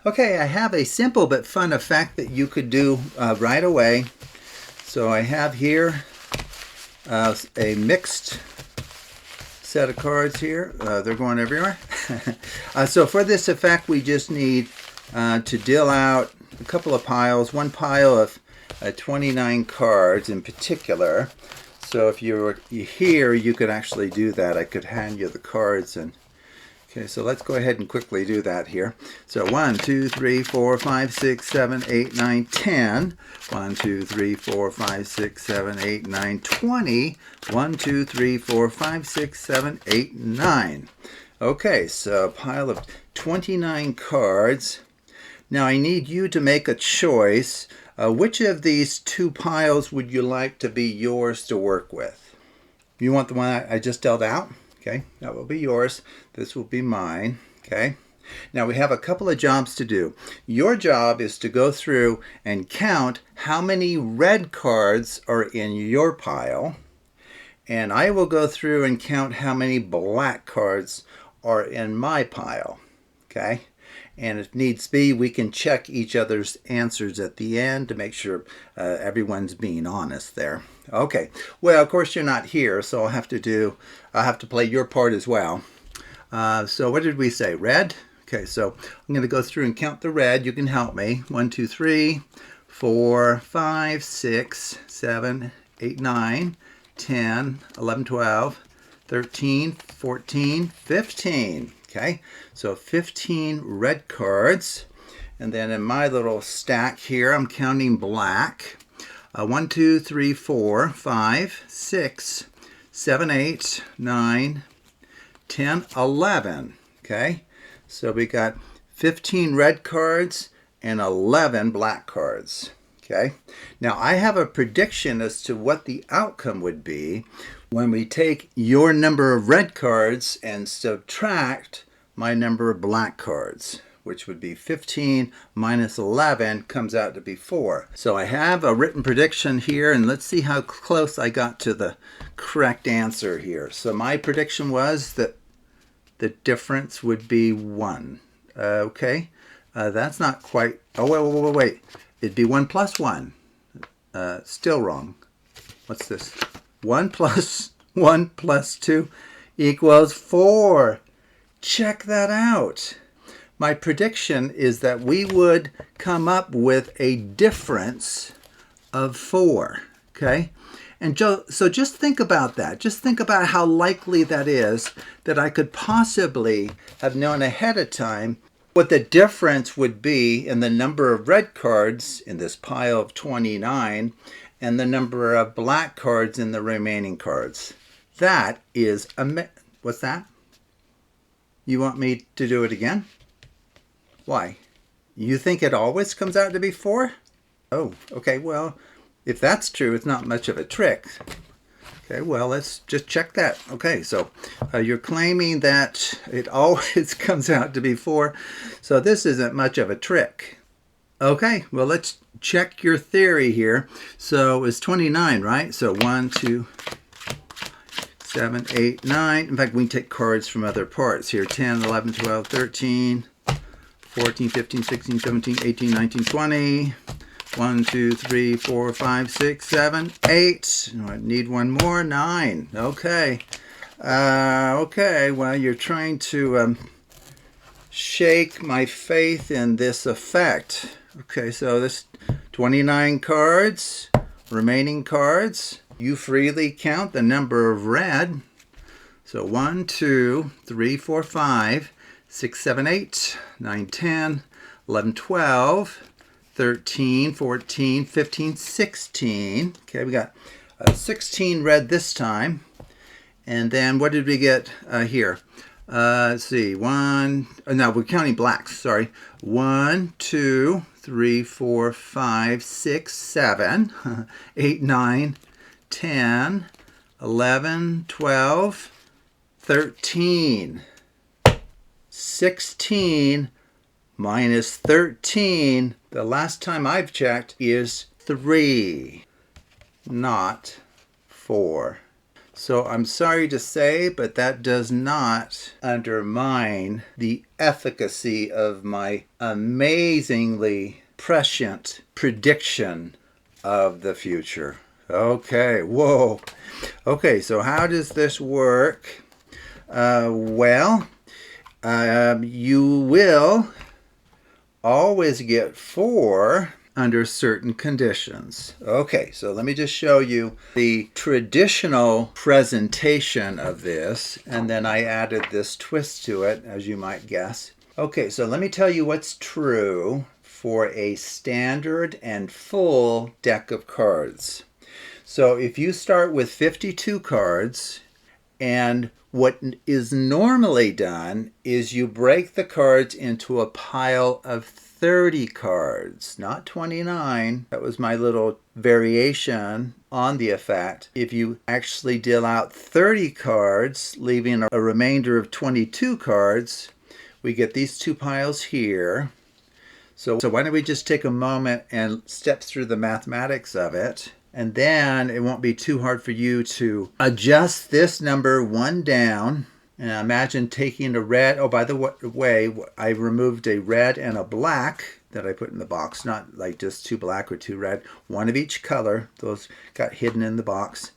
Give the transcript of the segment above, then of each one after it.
Okay, I have a simple but fun effect that you could do right away. So I have here a mixed set of cards here. They're going everywhere. So for this effect, we just need to deal out a couple of piles. One pile of 29 cards in particular. So if you're here, you could actually do that. I could hand you the cards and okay, so let's go ahead and quickly do that here. So 1, 2, 3, 4, 5, 6, 7, 8, 9, 10. 1, 2, 3, 4, 5, 6, 7, 8, 9, 20. 1, 2, 3, 4, 5, 6, 7, 8, 9. Okay, so a pile of 29 cards. Now I need you to make a choice. Which of these two piles would you like to be yours to work with? You want the one I just dealt out? Okay, that will be yours. This will be mine. Okay. Now we have a couple of jobs to do. Your job is to go through and count how many red cards are in your pile. And I will go through and count how many black cards are in my pile. Okay. And if needs be, we can check each other's answers at the end to make sure everyone's being honest there. Okay, well, of course you're not here, so I'll have to play your part as well. So what did we say? Red? Okay, so I'm going to go through and count the red. You can help me. 1, 2, 3, 4, 5, 6, 7, 8, 9, 10, 11, 12, 13, 14, 15. Okay, so 15 red cards. And then in my little stack here, I'm counting black. 1, 2, 3, 4, 5, 6, 7, 8, 9, 10, 11. Okay, so we got 15 red cards and 11 black cards. Okay, now I have a prediction as to what the outcome would be when we take your number of red cards and subtract my number of black cards, which would be 15 minus 11 comes out to be 4. So I have a written prediction here, and let's see how close I got to the correct answer here. So my prediction was that the difference would be 1. Okay, that's not quite, oh, wait. It'd be 1 plus 1. Still wrong. What's this? 1 plus 1 plus 2 equals 4. Check that out. My prediction is that we would come up with a difference of 4. Okay? And so just think about that. Just think about how likely that is that I could possibly have known ahead of time what the difference would be in the number of red cards in this pile of 29 and the number of black cards in the remaining cards. That is what's that? You want me to do it again? Why? You think it always comes out to be 4? Oh, okay, well, if that's true, it's not much of a trick. Okay, well, let's just check that. Okay, so you're claiming that it always comes out to be 4, so this isn't much of a trick. Okay, well, let's check your theory here. So it's 29, right? So 1, 2, 7, 8, 9. In fact, we can take cards from other parts here. 10, 11, 12, 13, 14, 15, 16, 17, 18, 19, 20. 1, 2, 3, 4, 5, 6, 7, 8. I need one more. 9. Okay. Okay, well, you're trying to shake my faith in this effect. Okay, so this 29 cards, remaining cards. You freely count the number of red. So 1, 2, 3, 4, 5, 6, 7, 8, 9, 10, 11, 12. 13, 14, 15, 16. Okay, we got 16 red this time. And then what did we get here? Let's see. No, we're counting blacks, sorry. 1, 2, 3, 4, 5, 6, 7, 8, 9, 10, 11, 12, 13. 16 minus 13, the last time I've checked, is 3, not 4. So I'm sorry to say, but that does not undermine the efficacy of my amazingly prescient prediction of the future. Okay, whoa. Okay, so how does this work? You will always get 4 under certain conditions. Okay, so let me just show you the traditional presentation of this, and then I added this twist to it, as you might guess. Okay, so let me tell you what's true for a standard and full deck of cards. So if you start with 52 cards, and what is normally done is you break the cards into a pile of 30 cards, not 29. That was my little variation on the effect. If you actually deal out 30 cards, leaving a remainder of 22 cards, we get these 2 piles here. So why don't we just take a moment and step through the mathematics of it. And then it won't be too hard for you to adjust this number 1 down. And imagine taking a red. Oh, by the way, I removed a red and a black that I put in the box. Not like just 2 black or 2 red. 1 of each color. Those got hidden in the box.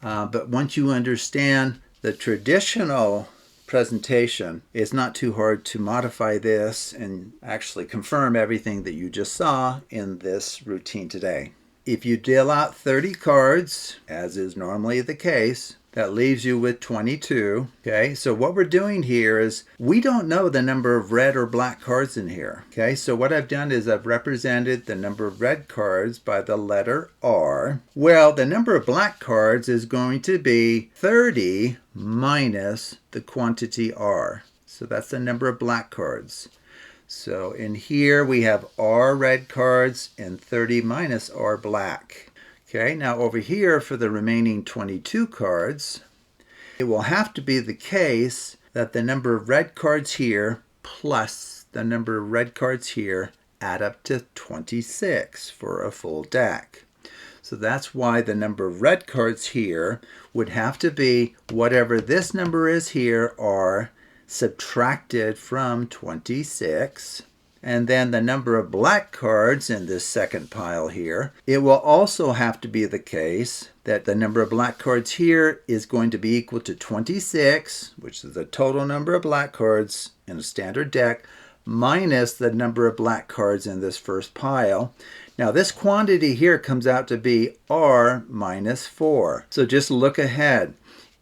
But once you understand the traditional presentation, it's not too hard to modify this and actually confirm everything that you just saw in this routine today. If you deal out 30 cards, as is normally the case, that leaves you with 22. Okay, so what we're doing here is we don't know the number of red or black cards in here. Okay, so what I've done is I've represented the number of red cards by the letter R. Well, the number of black cards is going to be 30 minus the quantity R. So that's the number of black cards. So in here we have R red cards and 30 minus R black. Okay, now over here for the remaining 22 cards, it will have to be the case that the number of red cards here plus the number of red cards here add up to 26 for a full deck. So that's why the number of red cards here would have to be whatever this number is here, R, subtracted from 26, and then the number of black cards in this second pile here, it will also have to be the case that the number of black cards here is going to be equal to 26, which is the total number of black cards in a standard deck, minus the number of black cards in this first pile. Now this quantity here comes out to be R minus 4. So just look ahead.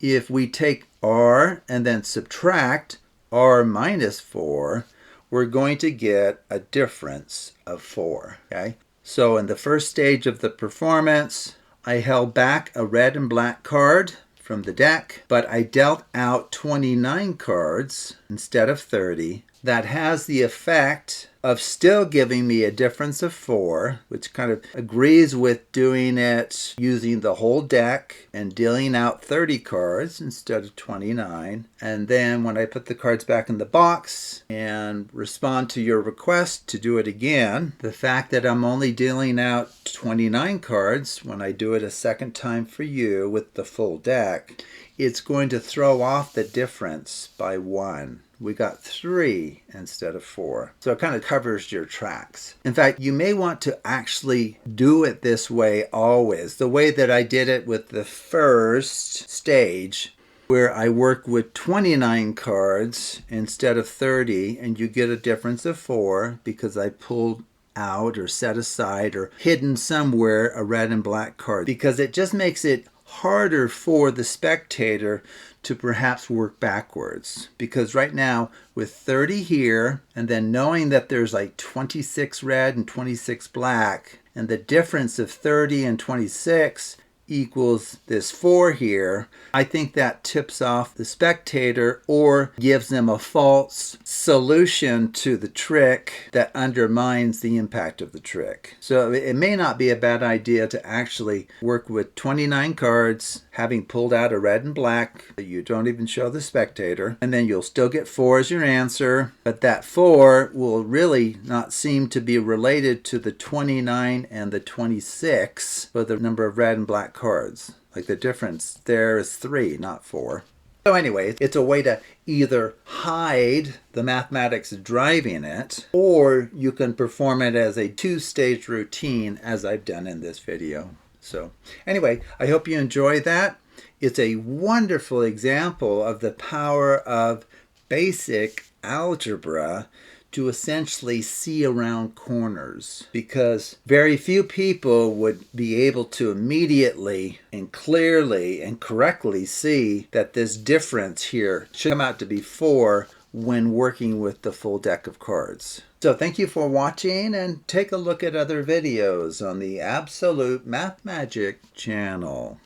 If we take R and then subtract R minus 4, we're going to get a difference of 4. Okay? So in the first stage of the performance, I held back a red and black card from the deck, but I dealt out 29 cards instead of 30. That has the effect of still giving me a difference of 4, which kind of agrees with doing it using the whole deck and dealing out 30 cards instead of 29. And then when I put the cards back in the box and respond to your request to do it again, the fact that I'm only dealing out 29 cards when I do it a second time for you with the full deck, it's going to throw off the difference by 1. We got 3 instead of 4. So it kind of covers your tracks. In fact, you may want to actually do it this way always. The way that I did it with the first stage, where I work with 29 cards instead of 30, and you get a difference of 4 because I pulled out or set aside or hidden somewhere a red and black card, because it just makes it harder for the spectator to perhaps work backwards. Because right now with 30 here and then knowing that there's like 26 red and 26 black, and the difference of 30 and 26 equals this 4 here, I think that tips off the spectator or gives them a false solution to the trick that undermines the impact of the trick. So it may not be a bad idea to actually work with 29 cards, having pulled out a red and black that you don't even show the spectator, and then you'll still get 4 as your answer, but that 4 will really not seem to be related to the 29 and the 26 for the number of red and black cards. Like the difference there is 3, not 4. So anyway, it's a way to either hide the mathematics driving it, or you can perform it as a 2-stage routine, as I've done in this video. So anyway, I hope you enjoy that. It's a wonderful example of the power of basic algebra to essentially see around corners, because very few people would be able to immediately and clearly and correctly see that this difference here should come out to be 4 when working with the full deck of cards. So thank you for watching, and take a look at other videos on the Absolute Math Magic channel.